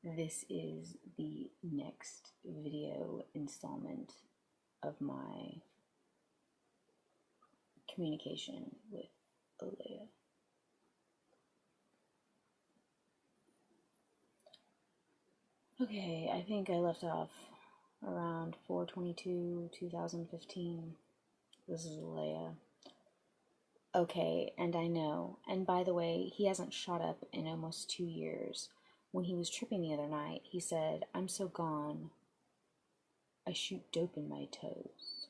This is the next video installment of my communication with Olea. Okay, I think I left off around 4/22/2015. This is Olea. Okay, and I know. And by the way, he hasn't shot up in almost 2 years. When he was tripping the other night, he said, "I'm so gone, I shoot dope in my toes."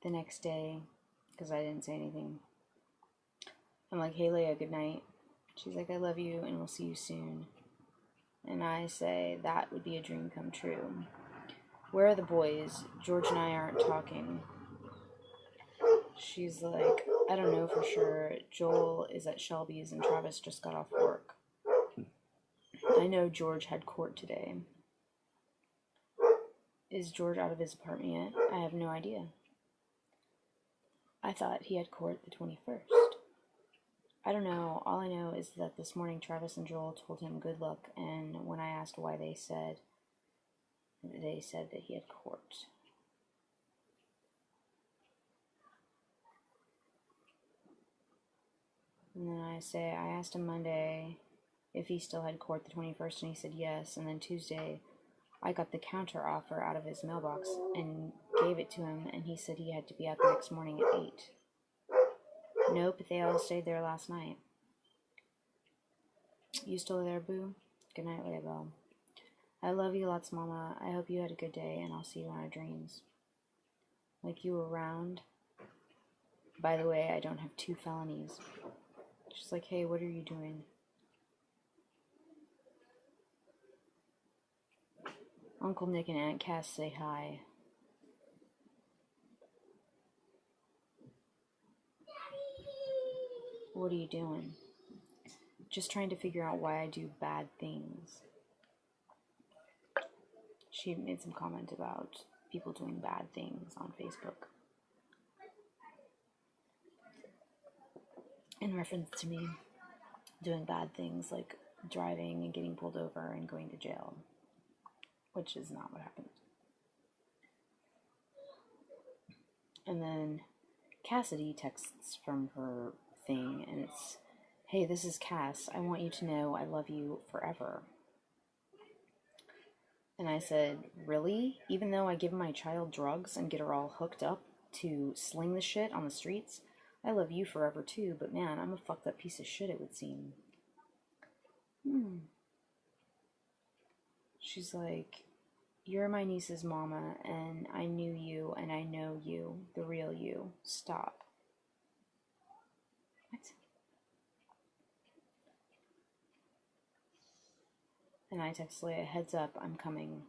The next day, because I didn't say anything, I'm like, "Hey, Leia, good night." She's like, "I love you, and we'll see you soon." And I say, "That would be a dream come true. Where are the boys? George and I aren't talking." She's like, "I don't know for sure. Joel is at Shelby's and Travis just got off work. I know George had court today." Is George out of his apartment yet? I have no idea. I thought he had court the 21st. I don't know. All I know is that this morning Travis and Joel told him good luck, and when I asked why, they said that he had court. And then I asked him Monday if he still had court the 21st, and he said yes. And then Tuesday, I got the counter offer out of his mailbox and gave it to him, and he said he had to be out the next morning at 8. Nope, they all stayed there last night. You still there, boo? Good night, Leia Bell. I love you lots, Mama. I hope you had a good day, and I'll see you in our dreams. Like you were around. By the way, I don't have 2 felonies. She's like, "Hey, what are you doing?" Uncle Nick and Aunt Cass say hi. What are you doing? Just trying to figure out why I do bad things. She made some comment about people doing bad things on Facebook in reference to me doing bad things like driving and getting pulled over and going to jail, which is not what happened. And then Cassidy texts from her thing, and it's, "Hey, this is Cass. I want you to know I love you forever." And I said, "Really? Even though I give my child drugs and get her all hooked up to sling the shit on the streets, I love you forever too, but man, I'm a fucked up piece of shit, it would seem." She's like, "You're my niece's mama, and I knew you, and I know you, the real you. Stop." What? And I text Leia, "Heads up, I'm coming."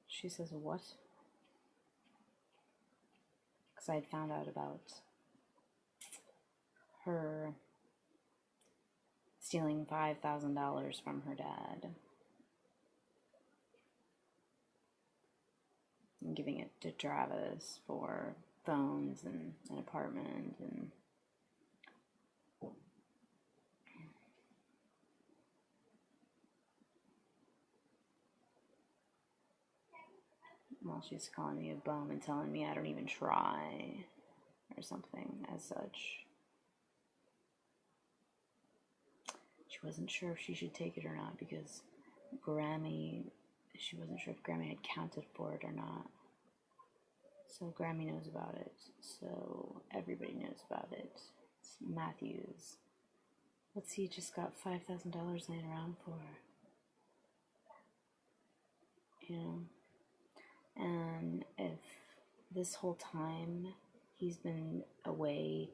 She says, "What?" Because I had found out about her stealing $5,000 from her dad and giving it to Travis for phones and an apartment. And well, she's calling me a bum and telling me I don't even try or something as such. She wasn't sure if she should take it or not because she wasn't sure if Grammy had counted for it or not. So Grammy knows about it. So everybody knows about it. It's Matthews. Let's see, just got $5,000 laying around for her. You know? And if this whole time he's been away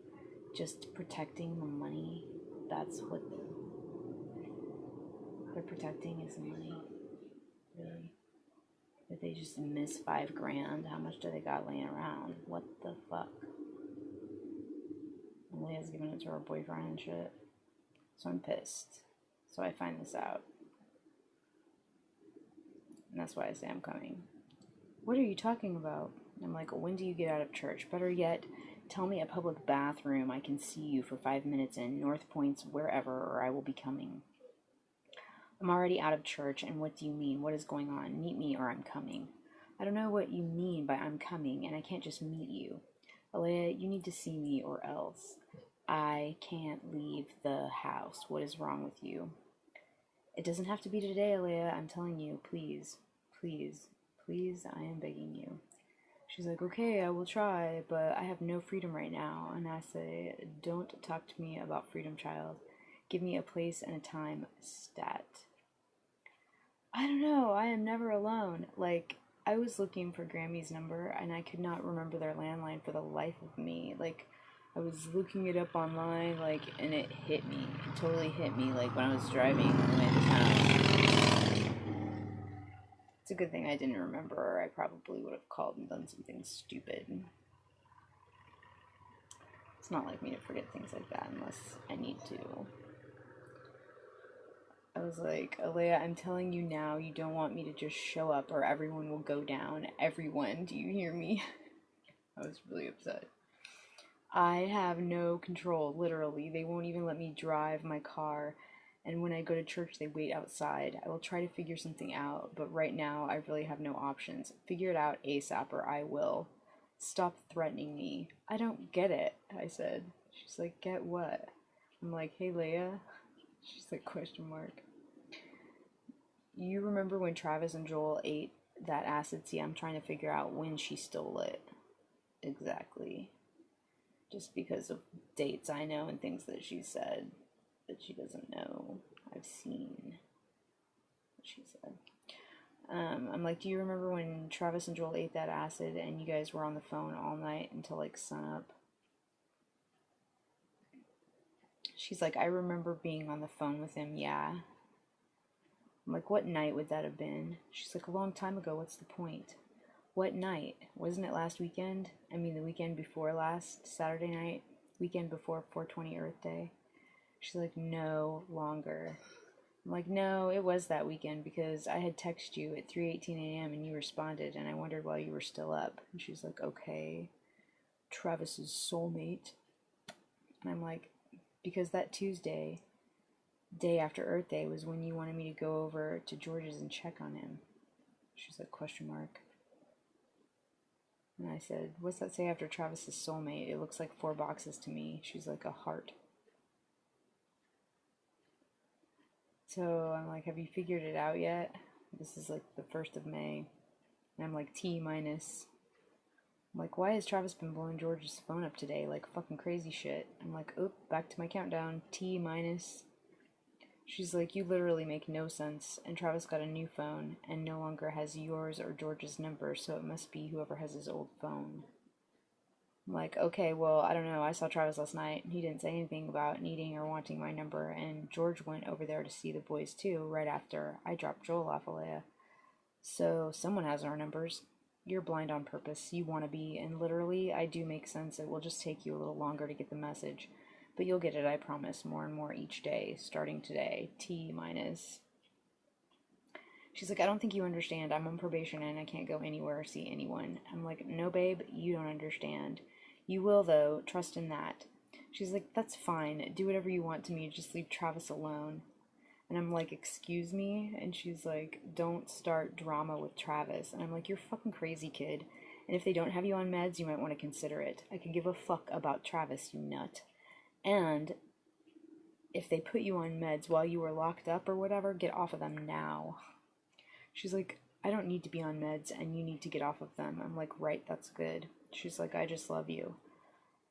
just protecting the money, that's what they're protecting, is the money. Really? If they just miss $5,000, how much do they got laying around? What the fuck? And Leah's giving it to her boyfriend and shit. So I'm pissed. So I find this out. And that's why I say I'm coming. "What are you talking about?" I'm like, "When do you get out of church? Better yet, Tell me a public bathroom I can see you for 5 minutes in, North Point's, wherever, or I will be coming. I'm already out of church, and what do you mean? What is going on? Meet me or I'm coming. I don't know what you mean by I'm coming, and I can't just meet you. Alea, you need to see me or else. I can't leave the house. What is wrong with you? It doesn't have to be today, Alea. I'm telling you, please, please, please, I am begging you. She's like, okay, I will try, but I have no freedom right now. And I say, don't talk to me about freedom, child. Give me a place and a time, stat. I don't know, I am never alone. Like, I was looking for Grammy's number, and I could not remember their landline for the life of me. Like, I was looking it up online, like, and it hit me. It totally hit me, like, when I was driving away to town. It's a good thing I didn't remember, or I probably would have called and done something stupid. It's not like me to forget things like that unless I need to. I was like, Alea, I'm telling you now, you don't want me to just show up or everyone will go down. Everyone, do you hear me? I was really upset. I have no control, literally. They won't even let me drive my car. And when I go to church, they wait outside. I will try to figure something out, but right now, I really have no options. Figure it out ASAP or I will. Stop threatening me. I don't get it, I said. She's like, get what? I'm like, hey, Leia. She's like, question mark. You remember when Travis and Joel ate that acid? See, I'm trying to figure out when she stole it. Exactly. Just because of dates I know and things that she said that she doesn't know. I've seen what she said. I'm like, do you remember when Travis and Joel ate that acid and you guys were on the phone all night until like sunup? She's like, I remember being on the phone with him, yeah. I'm like, what night would that have been? She's like, a long time ago, what's the point? What night? Wasn't it last weekend? I mean, the weekend before last, Saturday night? Weekend before 420 Earth Day? She's like, no longer. I'm like, no, it was that weekend because I had texted you at 3:18 a.m. and you responded and I wondered why you were still up. And she's like, okay, Travis's soulmate. And I'm like, because that Tuesday, day after Earth Day, was when you wanted me to go over to George's and check on him. She's like, question mark. And I said, what's that say after Travis's soulmate? It looks like 4 boxes to me. She's like, a heart. So I'm like, have you figured it out yet? This is like the 1st of May. And I'm like, T minus. I'm like, why has Travis been blowing George's phone up today? Like fucking crazy shit. I'm like, oop, back to my countdown. T minus. She's like, you literally make no sense. And Travis got a new phone and no longer has yours or George's number, so it must be whoever has his old phone. I'm like, okay, well, I don't know. I saw Travis last night. He didn't say anything about needing or wanting my number, and George went over there to see the boys too, right after I dropped Joel off Alea. So someone has our numbers. You're blind on purpose. You want to be, and literally, I do make sense. It will just take you a little longer to get the message. But you'll get it, I promise, more and more each day, starting today. T minus. She's like, I don't think you understand. I'm on probation and I can't go anywhere or see anyone. I'm like, no, babe, you don't understand. You will, though. Trust in that. She's like, that's fine. Do whatever you want to me. Just leave Travis alone. And I'm like, excuse me? And she's like, don't start drama with Travis. And I'm like, you're fucking crazy, kid. And if they don't have you on meds, you might want to consider it. I could give a fuck about Travis, you nut. And if they put you on meds while you were locked up or whatever, get off of them now. She's like, I don't need to be on meds and you need to get off of them. I'm like, right, that's good. She's like, I just love you.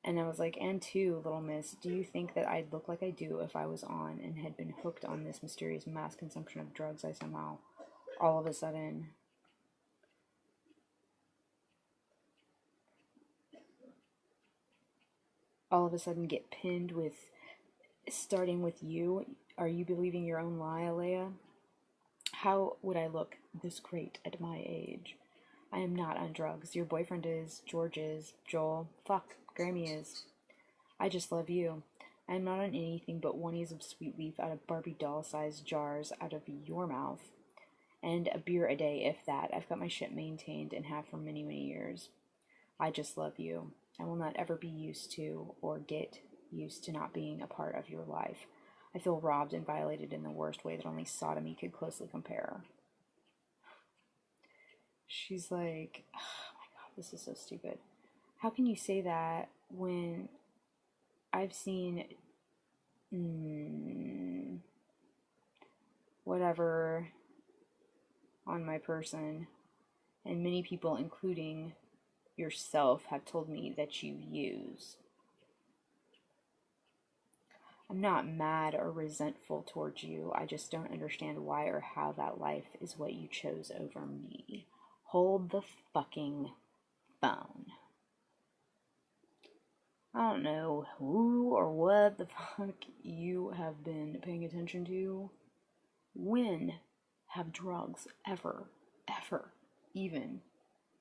And I was like, and too, little miss, do you think that I'd look like I do if I was on and had been hooked on this mysterious mass consumption of drugs I somehow, all of a sudden... all of a sudden get pinned with, starting with you? Are you believing your own lie, Alea? How would I look this great at my age? I am not on drugs. Your boyfriend is, George is, Joel, fuck, Grammy is. I just love you. I am not on anything but oneies of sweet leaf out of Barbie doll-sized jars out of your mouth. And a beer a day, if that. I've got my shit maintained and have for many, many years. I just love you. I will not ever be used to or get used to not being a part of your life. I feel robbed and violated in the worst way that only sodomy could closely compare. She's like, oh my God, this is so stupid. How can you say that when I've seen whatever on my person, and many people, including yourself, have told me that you use. I'm not mad or resentful towards you. I just don't understand why or how that life is what you chose over me. Hold the fucking phone. I don't know who or what the fuck you have been paying attention to. When have drugs ever even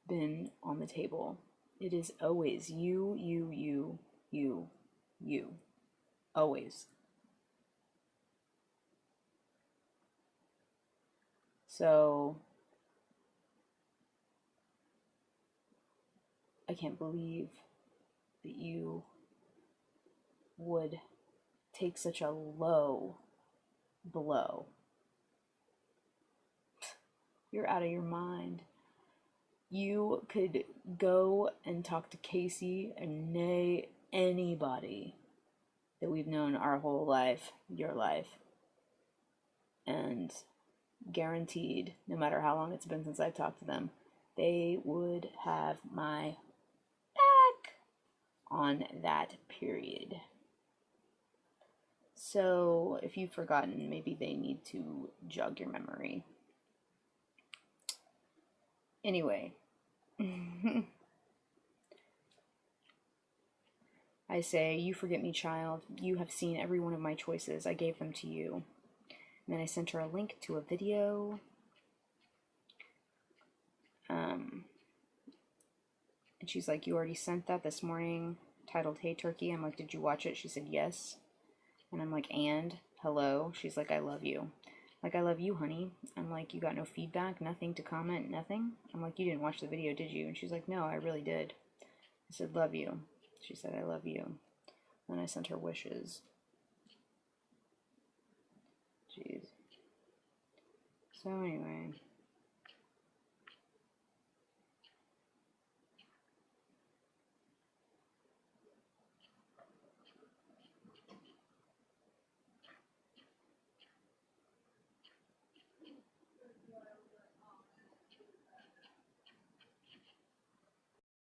been on the table? It is always you. Always. So, I can't believe that you would take such a low blow. You're out of your mind. You could go and talk to Casey and nay anybody that we've known our whole life, your life, and guaranteed, no matter how long it's been since I've talked to them, they would have my back on that, period. So, if you've forgotten, maybe they need to jog your memory. Anyway, I say, you forget me, child. You have seen every one of my choices. I gave them to you. And then I sent her a link to a video. And she's like, you already sent that this morning, titled Hey Turkey. I'm like, did you watch it? She said, yes. And I'm like, and? Hello? She's like, I love you. Like, I love you, honey. I'm like, you got no feedback, nothing to comment, nothing? I'm like, you didn't watch the video, did you? And she's like, no, I really did. I said, love you. She said, I love you. Then I sent her wishes. Jeez. So anyway,